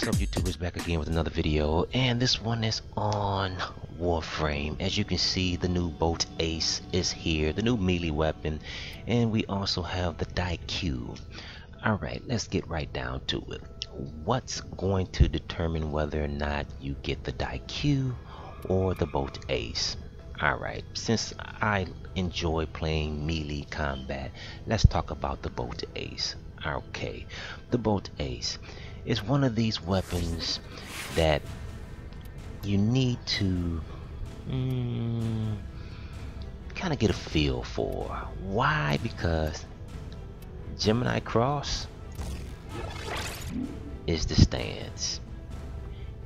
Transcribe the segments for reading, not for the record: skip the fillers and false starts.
What's up, YouTubers? Back again with another video, and this one is on Warframe. As you can see, the new Boltace is here, the new melee weapon, and we also have the Daikyu. Alright, let's get right down to it. What's going to determine whether or not you get the Daikyu or the Boltace? Alright, since I enjoy playing melee combat, let's talk about the Boltace. Okay, the Boltace is one of these weapons that you need to kind of get a feel for. Why? Because Gemini Cross is the stance.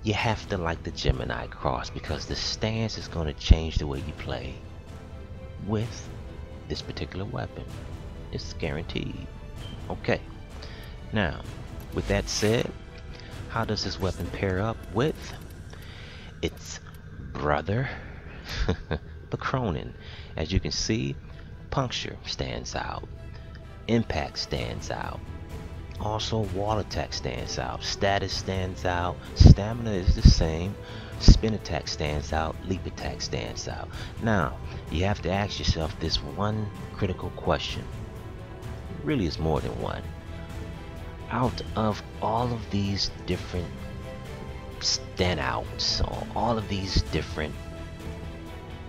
You have to like the Gemini Cross because the stance is going to change the way you play with this particular weapon. It's guaranteed. Okay, now with that said, how does this weapon pair up with its brother, the Cronin? As you can see, puncture stands out, impact stands out, also wall attack stands out, status stands out, stamina is the same, spin attack stands out, leap attack stands out. Now you have to ask yourself this one critical question. Really, is more than one. Out of all of these different standouts, or all of these different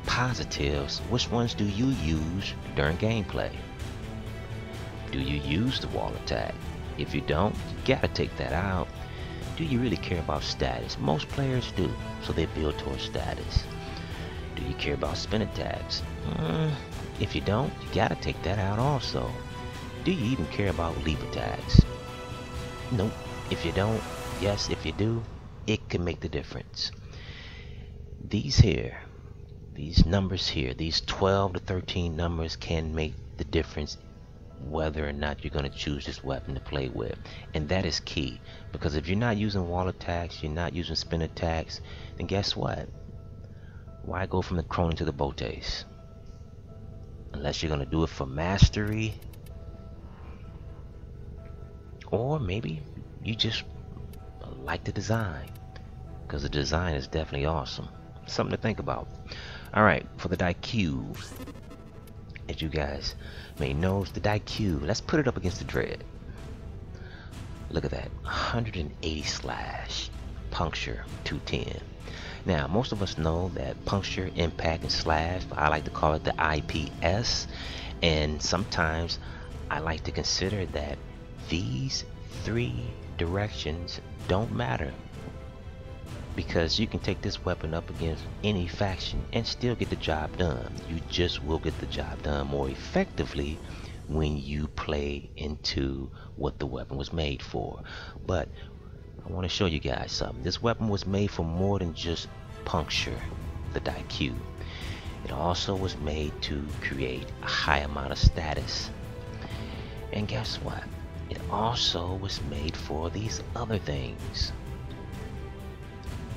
positives, which ones do you use during gameplay? Do you use the wall attack? If you don't, you gotta take that out. Do you really care about status? Most players do, so they build towards status. Do you care about spin attacks? If you don't, you gotta take that out also. Do you even care about leap attacks? Nope. If you don't, yes, if you do, it can make the difference. These numbers here, these 12 to 13 numbers can make the difference whether or not you're going to choose this weapon to play with. And that is key, because if you're not using wall attacks, you're not using spin attacks, then guess what? Why go from the Cronin to the Boltace? Unless you're going to do it for mastery, or maybe you just like the design, because the design is definitely awesome. Something to think about. Alright, for the Daikyu, as you guys may know, the Daikyu, let's put it up against the Dread. Look at that, 180 slash, puncture 210. Now, most of us know that puncture, impact, and slash, but I like to call it the IPS, and sometimes I like to consider that these three directions don't matter, because you can take this weapon up against any faction and still get the job done. You just will get the job done more effectively when you play into what the weapon was made for. But I want to show you guys something. This weapon was made for more than just puncture, the Daikyu. It also was made to create a high amount of status. And guess what? It also was made for these other things.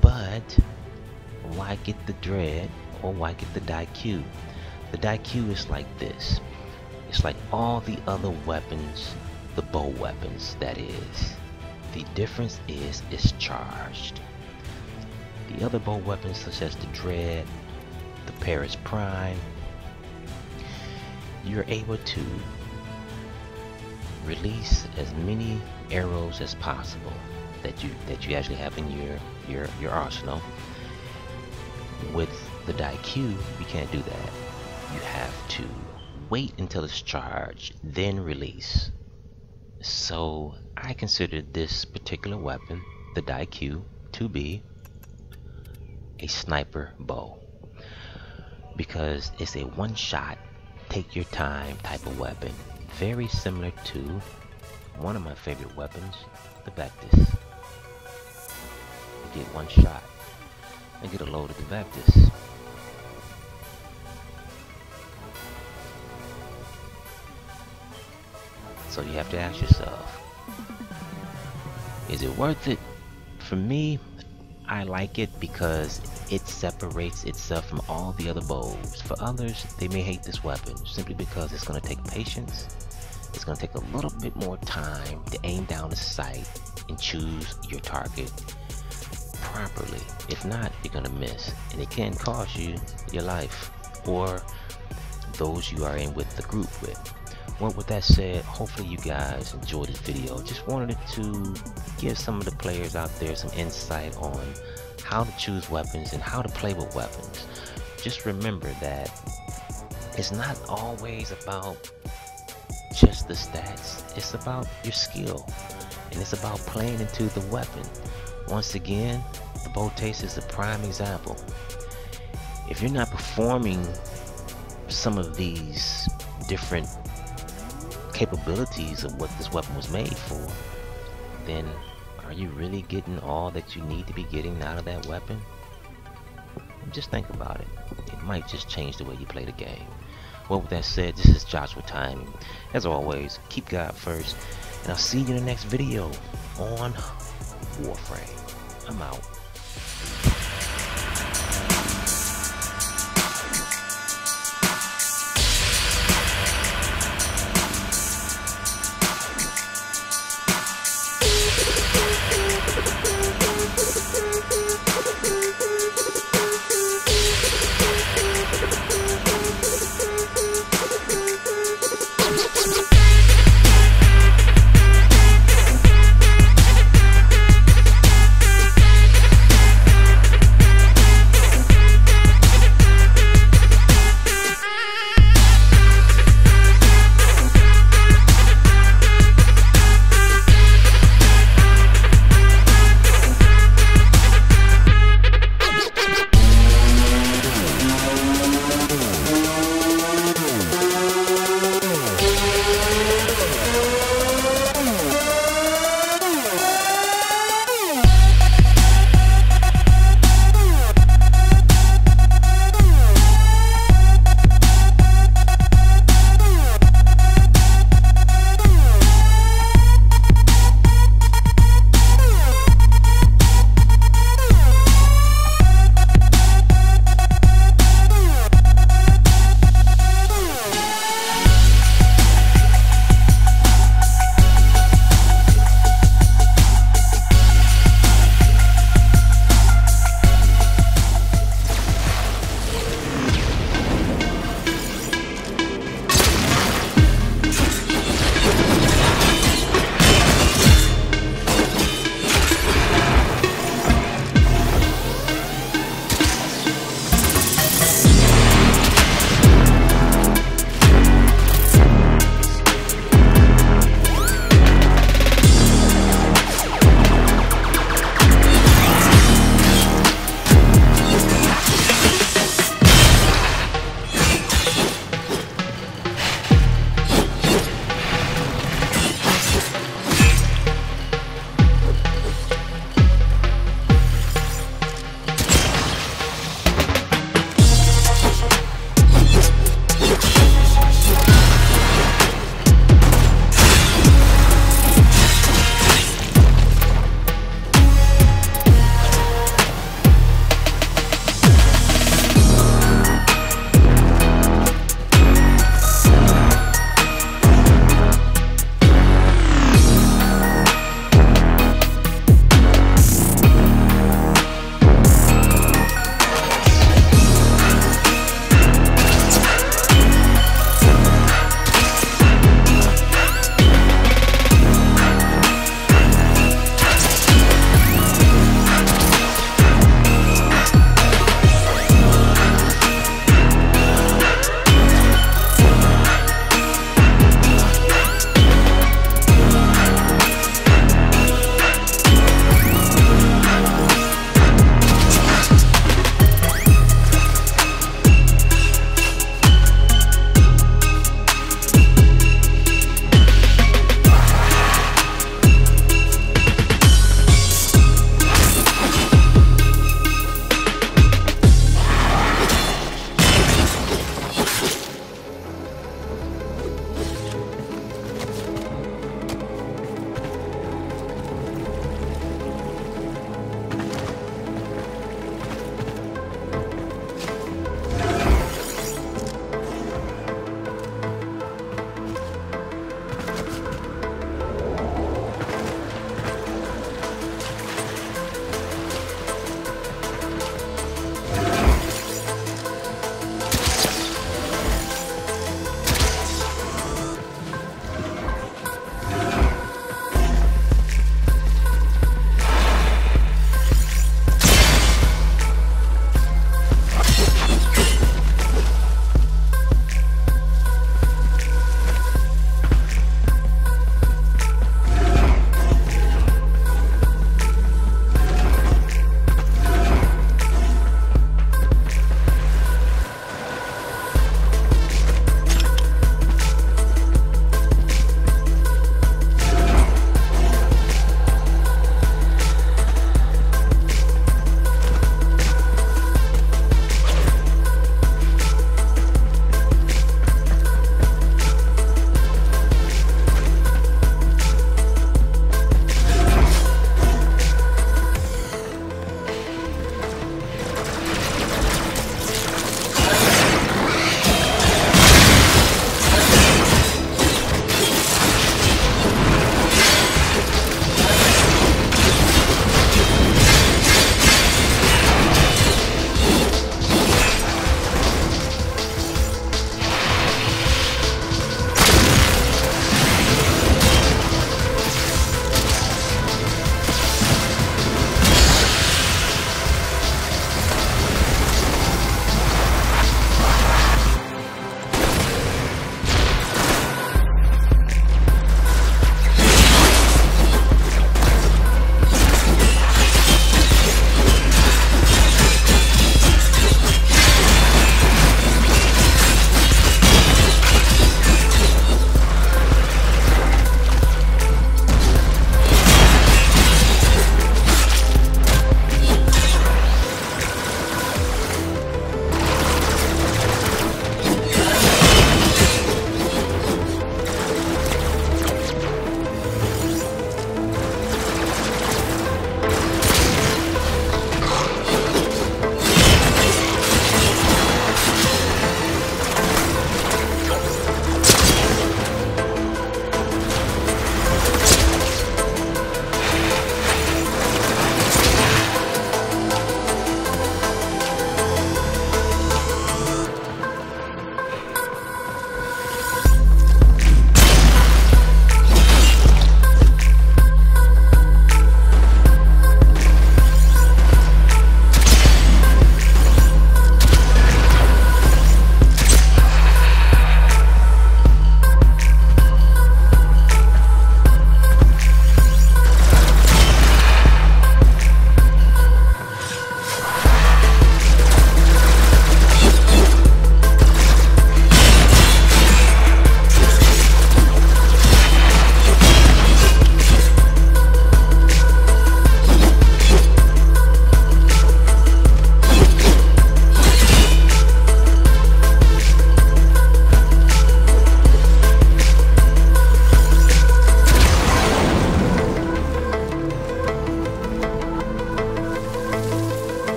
But why get the Dread, or why get the Daikyu? The Daikyu is like this. It's like all the other weapons, the bow weapons that is. The difference is it's charged. The other bow weapons, such as the Dread, the Paris Prime, you're able to release as many arrows as possible that you actually have in your arsenal. With the Daikyu, you can't do that. You have to wait until it's charged, then release. So I consider this particular weapon, the Daikyu, to be a sniper bow, because it's a one-shot, take your time type of weapon. Very similar to one of my favorite weapons, the Vectis. You get one shot and get a load of the Vectis. So you have to ask yourself, is it worth it? For me, I like it because it separates itself from all the other bows. For others, they may hate this weapon simply because it's going to take patience It's going to take a little bit more time to aim down the sight and choose your target properly. If not, you're going to miss, and it can cost you your life or those you are in with the group with. Well, with that said, hopefully you guys enjoyed this video. Just wanted to give some of the players out there some insight on how to choose weapons and how to play with weapons. Just remember that it's not always about just the stats. It's about your skill, and it's about playing into the weapon. Once again, the Boltace is a prime example. If you're not performing some of these different capabilities of what this weapon was made for, then are you really getting all that you need to be getting out of that weapon? Just think about it. It might just change the way you play the game. Well, with that said, this is Joshuatiming. As always, keep God first, and I'll see you in the next video on Warframe. I'm out.